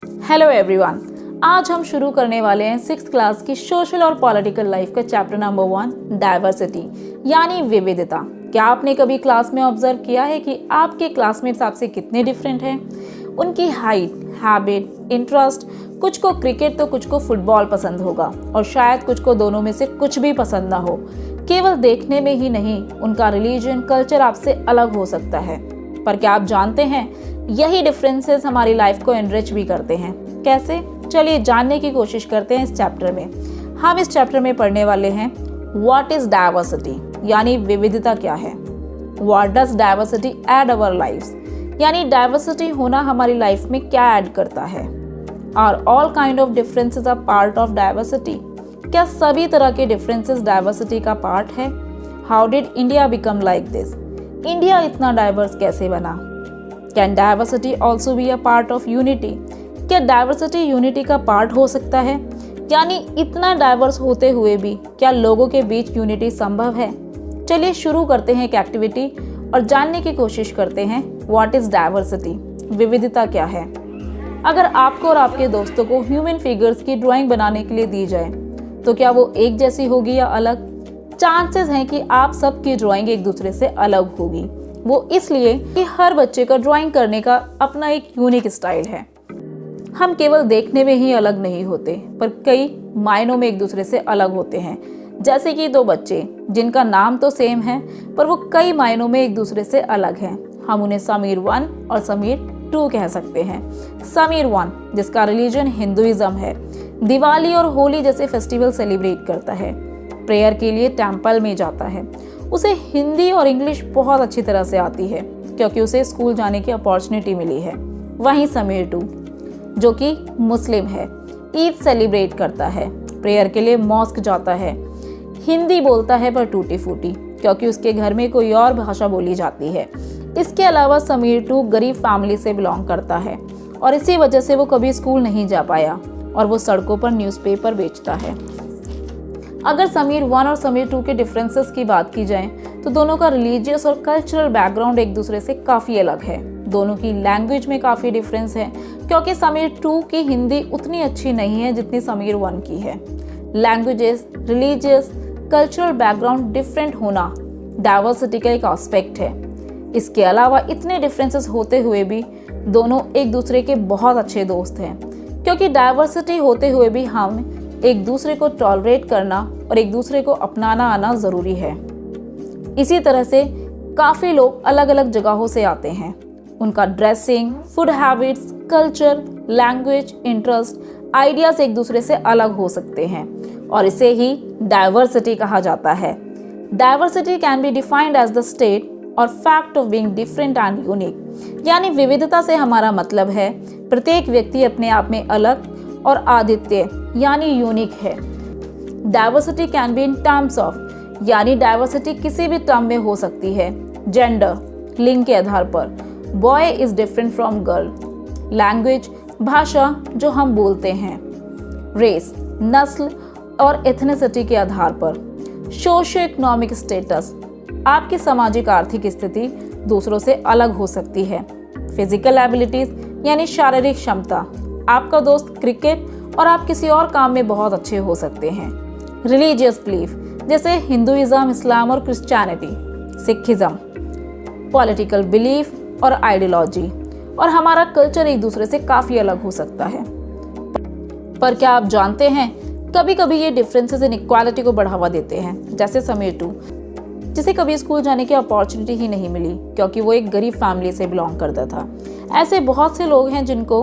Hello everyone, आज हम शुरू करने वाले हैं 6th क्लास की सोशल और पॉलिटिकल लाइफ का चैप्टर नंबर 1 डाइवर्सिटी यानी विविधता। क्या आपने कभी क्लास में ऑब्जर्व किया है कि आपके क्लासमेट्स आपसे कितने डिफरेंट हैं? उनकी हाइट, हैबिट, इंटरेस्ट, कुछ को क्रिकेट तो कुछ को फुटबॉल पसंद होगा और शायद कुछ को दोनों में से कुछ भी पसंद ना हो। केवल देखने में ही नहीं, उनका रिलीजन, कल्चर आपसे अलग हो सकता है। पर क्या आप जानते हैं, यही डिफरेंसेस हमारी लाइफ को एनरिच भी करते हैं। कैसे? चलिए जानने की कोशिश करते हैं इस चैप्टर में। हम इस चैप्टर में पढ़ने वाले हैं व्हाट इज डाइवर्सिटी यानी विविधता क्या है। What does diversity add our lives यानी डाइवर्सिटी होना हमारी लाइफ में क्या ऐड करता है। Are all kind of differences are part of diversity? क्या सभी तरह के डिफरेंसेस डाइवर्सिटी का पार्ट है? How did India become like this? India इतना डाइवर्स कैसे बना? Can diversity also be a part of unity? क्या डाइवर्सिटी यूनिटी का पार्ट हो सकता है? यानी इतना डाइवर्स होते हुए भी क्या लोगों के बीच यूनिटी संभव है? चलिए शुरू करते हैं एक एक्टिविटी और जानने की कोशिश करते हैं व्हाट इज डाइवर्सिटी, विविधता क्या है। अगर आपको और आपके दोस्तों को ह्यूमन फिगर्स की ड्राइंग बनाने के लिए दी जाए तो क्या वो एक जैसी होगी या अलग? चांसेस हैं कि आप सबकी ड्राइंग एक दूसरे से अलग होगी। वो इसलिए कि हर बच्चे का ड्राइंग करने का अपना एक यूनिक स्टाइल है। हम केवल देखने में ही अलग नहीं होते, पर कई मायनों में एक दूसरे से अलग होते हैं। जैसे कि दो बच्चे जिनका नाम तो सेम है, पर वो कई मायनों में एक दूसरे से अलग हैं। हम उन्हें समीर 1 और समीर 2 कह सकते हैं। समीर 1 जिसका रिलीजन हिंदुइज्म है, दिवाली और होली जैसे फेस्टिवल सेलिब्रेट करता है, प्रेयर के लिए टेम्पल में जाता है। उसे हिंदी और इंग्लिश बहुत अच्छी तरह से आती है क्योंकि उसे स्कूल जाने की अपॉर्चुनिटी मिली है। वहीं समीर 2 जो कि मुस्लिम है, ईद सेलिब्रेट करता है, प्रेयर के लिए मॉस्क जाता है, हिंदी बोलता है पर टूटी फूटी क्योंकि उसके घर में कोई और भाषा बोली जाती है। इसके अलावा समीर 2 गरीब फैमिली से बिलोंग करता है और इसी वजह से वो कभी स्कूल नहीं जा पाया और वो सड़कों पर न्यूज़पेपर बेचता है। अगर समीर 1 और समीर 2 के डिफरेंसेस की बात की जाए तो दोनों का रिलीजियस और कल्चरल बैकग्राउंड एक दूसरे से काफ़ी अलग है। दोनों की लैंग्वेज में काफ़ी डिफरेंस है क्योंकि समीर 2 की हिंदी उतनी अच्छी नहीं है जितनी समीर 1 की है। Languages, religious, cultural background different होना डाइवर्सिटी का एक एस्पेक्ट है। इसके अलावा इतने डिफरेंसेस होते हुए भी दोनों एक दूसरे के बहुत अच्छे दोस्त हैं क्योंकि डाइवर्सिटी होते हुए भी हम एक दूसरे को टॉलरेट करना और एक दूसरे को अपनाना आना ज़रूरी है। इसी तरह से काफ़ी लोग अलग अलग जगहों से आते हैं। उनका dressing, food habits, culture, language, interest, ideas एक दूसरे से अलग हो सकते हैं और इसे ही डाइवर्सिटी कहा जाता है। Diversity can be defined as the state और fact of being different and unique. यानी विविधता से हमारा मतलब है प्रत्येक व्यक्ति अपने आप में अलग और अद्वितीय यानी यूनिक है। Diversity can be in terms of यानी डाइवर्सिटी किसी भी टर्म में हो सकती है। जेंडर, लिंग के आधार पर, boy is different from girl, language, भाषा जो हम बोलते हैं, रेस, नस्ल और एथनिसिटी के आधार पर, सोशियो इकोनॉमिक स्टेटस, आपकी सामाजिक आर्थिक स्थिति दूसरों से अलग हो सकती है, फिजिकल एबिलिटीज यानी शारीरिक क्षमता, आपका दोस्त क्रिकेट और आप किसी और काम में बहुत अच्छे हो सकते हैं, रिलीजियस बिलीफ जैसे हिंदुइज्म, इस्लाम और क्रिश्चियनिटी, सिखिज्म, पॉलिटिकल बिलीफ और आइडियोलॉजी, और हमारा कल्चर एक दूसरे से काफ़ी अलग हो सकता है। पर क्या आप जानते हैं कभी कभी ये डिफरेंसेस इनइक्वालिटी को बढ़ावा देते हैं। जैसे समीर 2 जिसे कभी स्कूल जाने की अपॉर्चुनिटी ही नहीं मिली क्योंकि वो एक गरीब फैमिली से बिलोंग करता था। ऐसे बहुत से लोग हैं जिनको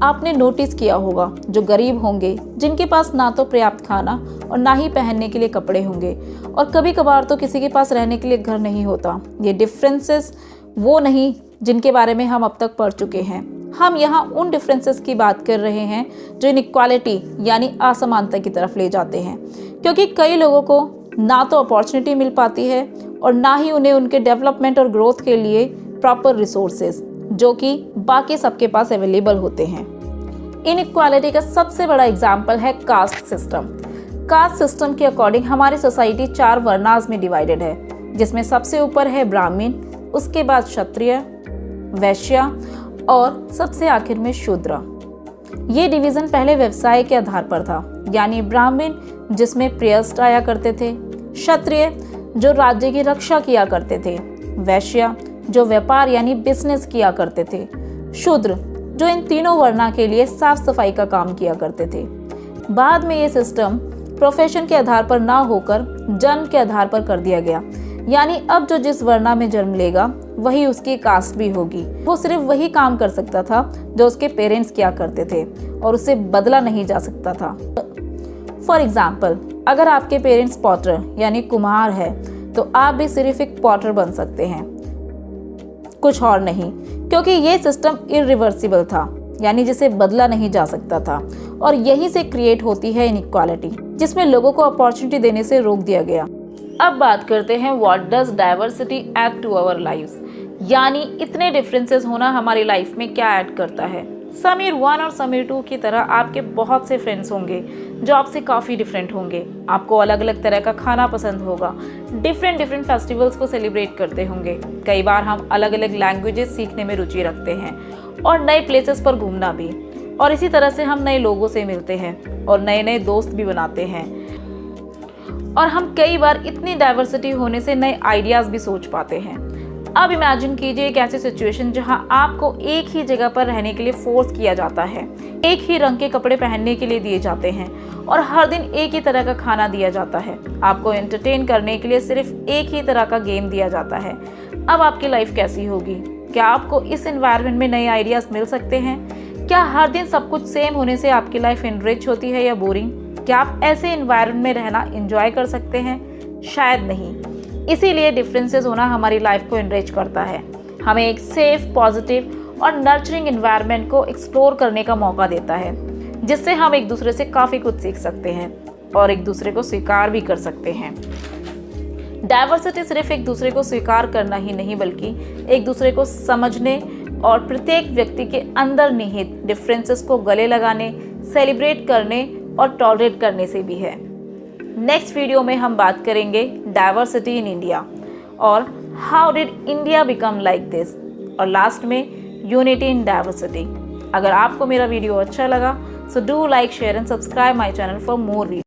आपने नोटिस किया होगा जो गरीब होंगे, जिनके पास ना तो पर्याप्त खाना और ना ही पहनने के लिए कपड़े होंगे और कभी कभार तो किसी के पास रहने के लिए घर नहीं होता। ये डिफरेंसेस वो नहीं जिनके बारे में हम अब तक पढ़ चुके हैं। हम यहाँ उन डिफरेंसेस की बात कर रहे हैं जो इनइक्वालिटी यानी असमानता की तरफ ले जाते हैं क्योंकि कई लोगों को ना तो अपॉर्चुनिटी मिल पाती है और ना ही उन्हें उनके डेवलपमेंट और ग्रोथ के लिए प्रॉपर रिसोर्सेज जो कि बाकी सबके पास अवेलेबल होते हैं। इनइक्वालिटी का सबसे बड़ा एग्जाम्पल है कास्ट सिस्टम। कास्ट सिस्टम के अकॉर्डिंग हमारी सोसाइटी 4 वर्णास में डिवाइडेड है, जिसमें सबसे ऊपर है ब्राह्मण, उसके बाद क्षत्रिय, वैश्य और सबसे आखिर में शूद्र। ये डिवीज़न पहले व्यवसाय के आधार पर था, यानी ब्राह्मण जिसमें प्रियस्त आया करते थे, क्षत्रिय जो राज्य की रक्षा किया करते थे, वैश्य जो व्यापार यानी बिजनेस किया करते थे, शूद्र जो इन तीनों वर्णों के लिए साफ सफाई का काम किया करते थे। बाद में ये सिस्टम प्रोफेशन के आधार पर ना होकर जन्म के आधार पर कर दिया गया, यानी अब जो जिस वर्ण में जन्म लेगा वही उसकी कास्ट भी होगी। वो सिर्फ वही काम कर सकता था जो उसके पेरेंट्स किया करते थे और उससे बदला नहीं जा सकता था। फॉर एग्जाम्पल, अगर आपके पेरेंट्स पॉटर यानी कुम्हार है तो आप भी सिर्फ एक पॉटर बन सकते हैं, कुछ और नहीं, क्योंकि ये सिस्टम इरिवर्सिबल था, यानी जिसे बदला नहीं जा सकता था। और यहीं से क्रिएट होती है इनइक्वालिटी, जिसमें लोगों को अपॉर्चुनिटी देने से रोक दिया गया। अब बात करते हैं what does diversity add to our lives, यानी इतने डिफरेंसेस होना हमारी लाइफ में क्या ऐड करता है। समीर 1 और समीर 2 की तरह आपके बहुत से फ्रेंड्स होंगे जो आपसे काफ़ी डिफरेंट होंगे। आपको अलग अलग तरह का खाना पसंद होगा, डिफरेंट फेस्टिवल्स को सेलिब्रेट करते होंगे। कई बार हम अलग अलग लैंग्वेजेस सीखने में रुचि रखते हैं और नए प्लेसेस पर घूमना भी, और इसी तरह से हम नए लोगों से मिलते हैं और नए नए दोस्त भी बनाते हैं। और हम कई बार इतनी डाइवर्सिटी होने से नए आइडियाज़ भी सोच पाते हैं। अब इमेजिन कीजिए एक ऐसी सिचुएशन जहां आपको एक ही जगह पर रहने के लिए फोर्स किया जाता है, एक ही रंग के कपड़े पहनने के लिए दिए जाते हैं और हर दिन एक ही तरह का खाना दिया जाता है। आपको एंटरटेन करने के लिए सिर्फ एक ही तरह का गेम दिया जाता है। अब आपकी लाइफ कैसी होगी? क्या आपको इस एनवायरनमेंट में नए आइडियाज़ मिल सकते हैं? क्या हर दिन सब कुछ सेम होने से आपकी लाइफ एनरिच होती है या बोरिंग? क्या आप ऐसे एनवायरनमेंट में रहना एंजॉय कर सकते हैं? शायद नहीं। इसीलिए डिफरेंसेस होना हमारी लाइफ को एनरिच करता है, हमें एक सेफ, पॉजिटिव और नर्चरिंग एनवायरनमेंट को एक्सप्लोर करने का मौका देता है, जिससे हम एक दूसरे से काफ़ी कुछ सीख सकते हैं और एक दूसरे को स्वीकार भी कर सकते हैं। डाइवर्सिटी सिर्फ एक दूसरे को स्वीकार करना ही नहीं, बल्कि एक दूसरे को समझने और प्रत्येक व्यक्ति के अंदर निहित डिफरेंसेस को गले लगाने, सेलिब्रेट करने और टॉलरेट करने से भी है। नेक्स्ट वीडियो में हम बात करेंगे डाइवर्सिटी इन इंडिया और how did India become like this, और लास्ट में यूनिटी इन डाइवर्सिटी। अगर आपको मेरा वीडियो अच्छा लगा so do like, share and subscribe my channel for more video.